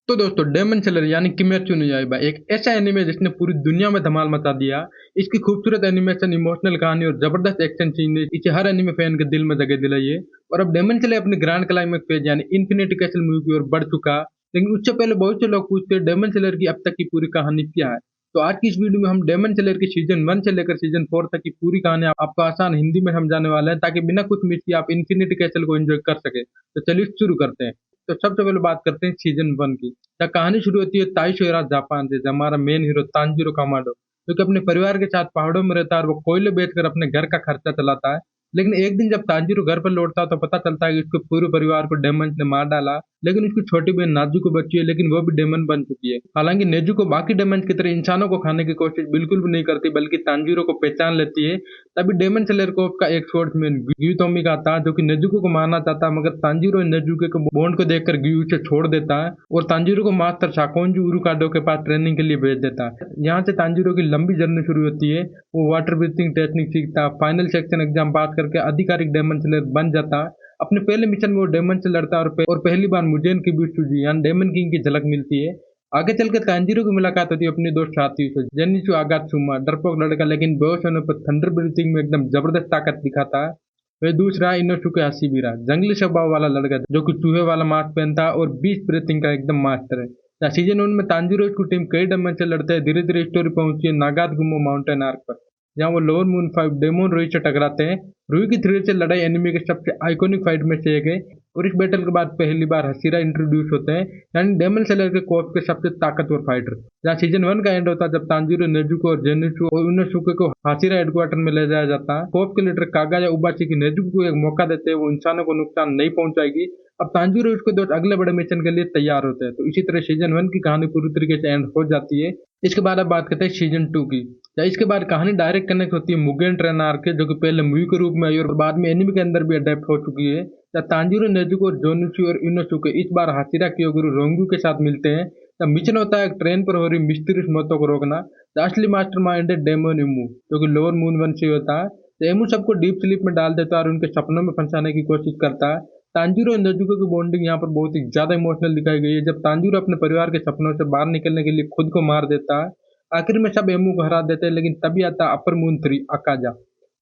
तो दोस्तों daemon seller यानी किमेत्सु नो याइबा एक ऐसा एनिमे जिसने पूरी दुनिया में धमाल मचा दिया। इसकी खूबसूरत एनिमेशन, इमोशनल कहानी और जबरदस्त एक्शन सीन ने इसे हर एनिमे फैन के दिल में जगह दिलाई है। और अब डेमन सेलर अपने ग्रैंड क्लाइमेक्स पे यानी इन्फिनिटी कैसल मूवी की ओर बढ़ चुका। लेकिन उससे पहले बहुत से लोग पूछते हैं डेमन सेलर की अब तक की पूरी कहानी क्या है। तो आज की इस वीडियो में हम डेमन सेलर की सीजन 1 से लेकर सीजन 4 तक की पूरी कहानी आपको आसान हिंदी में समझाने वाले हैं, ताकि बिना कुछ मिस किए आप इन्फिनिटी कैसल को एंजॉय कर सके। तो चलिए शुरू करते हैं। तो सबसे पहले बात करते हैं सीजन 1 की। जहाँ कहानी शुरू होती है ताइशोरा जापान से, जहाँ हमारा मेन हीरो तांजीरो कामाडो जो कि अपने परिवार के साथ पहाड़ों में रहता है और वो कोयले बेचकर अपने घर का खर्चा चलाता है। लेकिन एक दिन जब तांजीरो घर पर लौटता है तो पता चलता है कि उसके पूरे परिवार को डेमन ने मार डाला। लेकिन उसकी छोटी बहन नाजू को बची है, लेकिन वो भी डेमन बन चुकी है। हालांकि नेजू को बाकी डेमन की तरह इंसानों को खाने की कोशिश बिल्कुल भी नहीं करती, बल्कि तांजीरो को पहचान लेती है। तभी डेमन स्लेयर कोप का एक स्पोर्ट्समैन ग्यूटोमी का आता है, जो कि नेजुको को मारना चाहता है, मगर तांजीरो नेजुके के बॉन्ड को देखकर ग्यू उसे छोड़ देता है और तांजीरो को मास्टर साकोंजू उरुकाडो के पास ट्रेनिंग के लिए भेज देता है। यहाँ से तांजीरो की लंबी जर्नी शुरू होती है। वो वाटर ब्रीथिंग टेक्निक सीखता है, फाइनल सेक्शन एग्जाम पास करके आधिकारिक डेमन स्लेयर बन जाता है। अपने पहले मिशन में वो डेमन से लड़ता है और पहली बार मुजेन की बिटसूजी यानी डेमन किंग की झलक मिलती है। आगे चलकर तांजीरो की मुलाकात होती है अपने दोस्त साथियों से, जेनिचू आगात्सुमा डरपोक लड़का लेकिन बेहोश होने पर थंडर ब्रीथिंग में एकदम जबरदस्त ताकत दिखाता है। वह दूसरा इनोसुके हाशिबिरा, जंगली स्वभाव वाला लड़का जो कि चूहे वाला मास्क पहनता है और बीच ब्रीथिंग का एकदम मास्टर है। सीजन 1 में तांजीरो की टीम कई डेमन से लड़ते हैं। धीरे धीरे स्टोरी पहुंची है नागात गुमो माउंटेन आर्क पर, जहाँ वो लोअर मून 5 डेमोन रुई से टकराते हैं। रुई की थ्रिल से लड़ाई एनिमे के सबसे आइकॉनिक फाइट में से एक है। और इस बैटल के बाद पहली बार हसीरा इंट्रोड्यूस होते हैं, यानी डेमन स्लेयर के कोर्स के सबसे ताकतवर फाइटर। जहाँ सीजन 1 का एंड होता है जब तांजीरो नेजुको और जेनिचू और उनोसुके को हाशिरा हेडक्वार्टर में ले जाया जाता है। कोर्स के लीडर कागा या उबाची की नेजुको को एक मौका देते हैं, वो इंसानों को नुकसान नहीं पहुंचाएगी। अब तांजीरो उसके दोस्त अगले बड़े मिशन के लिए तैयार होते हैं। तो इसी तरह सीजन 1 की कहानी पूरी तरीके से एंड हो जाती है। इसके बाद अब बात करते हैं सीजन 2 की। इसके बाद कहानी डायरेक्ट कनेक्ट होती है मुगेन ट्रेन आर्क के, जो कि पहले मूवी के रूप में आई और बाद में एनिमे के अंदर भी अडेप्ट हो चुकी है। जब तांजीरो नेजुको और जोनिचू और इनोसुके इस बार हाशिरा क्योगुरु रोंगू के साथ मिलते हैं। तब मिशन होता है ट्रेन पर हो रही मिस्टीरियस मौतों को रोकना। असली मास्टरमाइंड है डेमन इमू, जो कि लोअर मून वन से होता है। तो एमू सबको डीप स्लीप में डाल देता है और उनके सपनों में फंसाने की कोशिश करता है। तांजीरो और नेजुको की बॉन्डिंग यहाँ पर बहुत ही ज्यादा इमोशनल दिखाई गई है, जब तांजीरो अपने परिवार के सपनों से बाहर निकलने के लिए खुद को मार देता है। आखिर में सब एमू को हरा देते हैं, लेकिन तभी आता है अपर मून 3 अकाजा।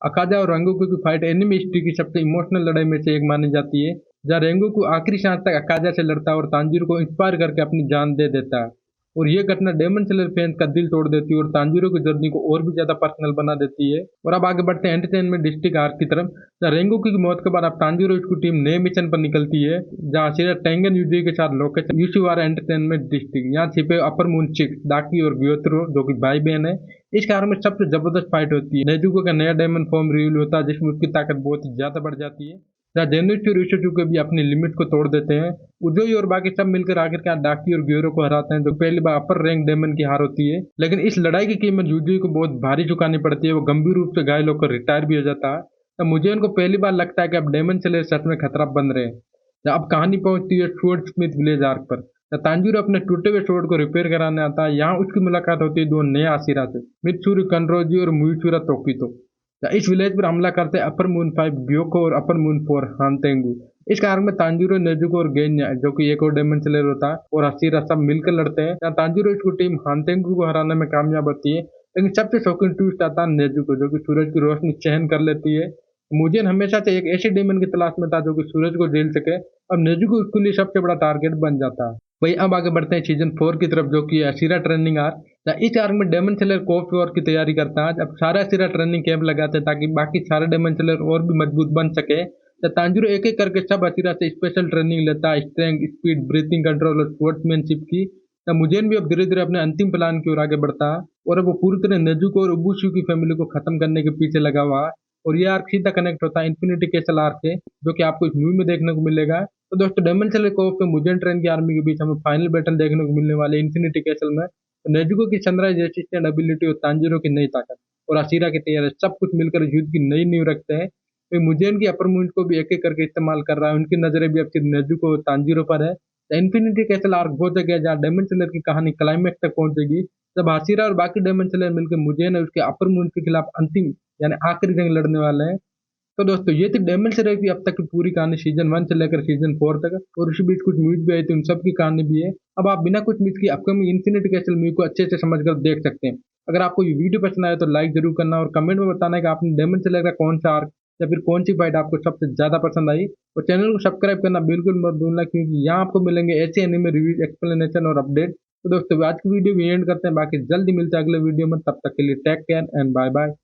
अकाजा और रेंगोकू की फाइट एनिमे हिस्ट्री की सबसे इमोशनल लड़ाई में से एक मानी जाती है, जहाँ रेंगोकू आखिरी सांस तक अकाजा से लड़ता है और तांजीरो को इंस्पायर करके अपनी जान दे देता है। और ये घटना डेमन स्लेयर फैंस का दिल तोड़ देती है और तांजीरो की जर्नी को और भी ज्यादा पर्सनल बना देती है। और अब आगे बढ़ते हैं एंटरटेनमेंट डिस्ट्रिक्ट आर्क की तरफ। जहाँ रेंगोकू की मौत के बाद अब तांजीरो की टीम नए मिशन पर निकलती है, जहाँ सीधा टेंगन यूजी के साथ लोकेशन यूशिवारा एंटरटेनमेंट डिस्ट्रिक्ट। यहाँ छिपे अपर मून 6 डाकी और ग्योत्रो, जो कि भाई बहन है। इस कार में सबसे जबरदस्त फाइट होती है। नेजुको का नया डायमंड फॉर्म रिवील होता है, जिसमें उसकी ताकत बहुत ही ज्यादा बढ़ जाती है। जहाँ जेनिचू और यूशिचुके भी अपनी लिमिट को तोड़ देते हैं। उजोई और बाकी सब मिलकर आखिरकार डाकी और ग्योरो को हराते हैं, जो पहली बार अपर रैंक डेमन की हार होती है। लेकिन इस लड़ाई की कीमत यूजुई को बहुत भारी चुकानी पड़ती है। वो गंभीर रूप से घायल होकर रिटायर भी हो जाता है। तब मुझे उनको पहली बार लगता है कि अब डेमन स्लेयर सच में खतरा बन रहे हैं। अब कहानी पहुंचती है स्वॉर्ड स्मिथ विलेज आर्क पर। तांजीरो अपने टूटे हुए स्वॉर्ड को रिपेयर कराने आता है। यहाँ उसकी मुलाकात होती है दो नए आशिरा से, मित्सुरी कनरोजी और मुइचुरा तोकितो। इस विलेज पर हमला करते हैं अपर मून 5 ग्योको और अपर मून 4 हानतेंगू। इस कार में तांजीरो, नेजुको और गेन्या, जो कि एक और डेमन स्लेयर होता है, और हसीरा सब मिलकर लड़ते हैं। यहाँ तांजीरो इसकी टीम हानतेंगू को हराने में कामयाब होती है। लेकिन सबसे शॉकिंग ट्विस्ट आता है नेजुको, जो कि सूरज की रोशनी सहन कर लेती है। मुझे हमेशा से एक ऐसे डेमन की तलाश में था जो कि सूरज को झेल सके। अब नेजुको उसके लिए सबसे बड़ा टारगेट बन जाता है। वही अब आगे बढ़ते हैं सीजन 4 की तरफ, जो कि असीरा ट्रेनिंग आर्क। इस आर्क में डेमन स्लेयर कोर्स वॉर की तैयारी करता है। अब सारा असीरा ट्रेनिंग कैंप लगाते हैं ताकि बाकी सारे डेमन स्लेयर और भी मजबूत बन सके। तो तांजीरो एक एक करके सब असीरा से स्पेशल ट्रेनिंग लेता है, स्ट्रेंथ, स्पीड, ब्रीथिंग कंट्रोल और स्पोर्ट्समैनशिप की। तो मुजेन भी अब धीरे धीरे अपने अंतिम प्लान की ओर आगे बढ़ता है और अब वो पूरी तरह नेजुको और उबुशु की फैमिली को खत्म करने के पीछे लगा हुआ है। और ये आर्क सीधा कनेक्ट होता है इन्फिनिटी कैसल आर्क से, जो कि आपको इस मूवी में देखने को मिलेगा। तो दोस्तों डेमन स्लेयर को पे मुजेन ट्रेन की आर्मी के बीच हमें फाइनल बैटल देखने को मिलने वाले इन्फिनिटी कैसल में। तो नेजुको की सनराइज रेसिस्टेंट एबिलिटी और तांजीरो की नई ताकत और असीरा की तैयारी सब कुछ मिलकर इस युद्ध की नई नींव रखते हैं। तो मुजेन की अपर मून को भी एक एक करके इस्तेमाल कर रहा है। उनकी नजरें भी अब सिर्फ नेजुको और तांजीरो पर है। तो इन्फिनिटी कैसल आर्क वो जगह है जहाँ डेमन स्लेयर की कहानी क्लाइमैक्स तक पहुंचेगी, जब हसीरा और बाकी डेमन स्लेयर मिलकर मुजेन और उसके अपर मून के खिलाफ अंतिम यानी आखिरी जंग लड़ने वाले हैं। तो दोस्तों ये थी डेमन स्लेयर की अब तक की पूरी कहानी सीजन 1 से लेकर सीजन 4 तक, और उसी बीच कुछ म्यूज भी आई थी, उन सब की कहानी भी है। अब आप बिना कुछ मिस की अपकमिंग इन्फिनिटी कैसल मूवी को अच्छे से समझकर देख सकते हैं। अगर आपको ये वीडियो पसंद आया तो लाइक जरूर करना और कमेंट में बताना है कि आपने डेमन स्लेयर का कौन सा आर्क या फिर कौन सी फाइट आपको सबसे ज्यादा पसंद आई। और चैनल को सब्सक्राइब करना बिल्कुल मत भूलना, क्योंकि यहाँ आपको मिलेंगे ऐसे एनिमे रिव्यूज, एक्सप्लेनेशन और अपडेट। तो दोस्तों आज की वीडियो भी एंड करते हैं, बाकी जल्दी मिलते हैं अगले वीडियो में, तब तक के लिए take care and bye bye.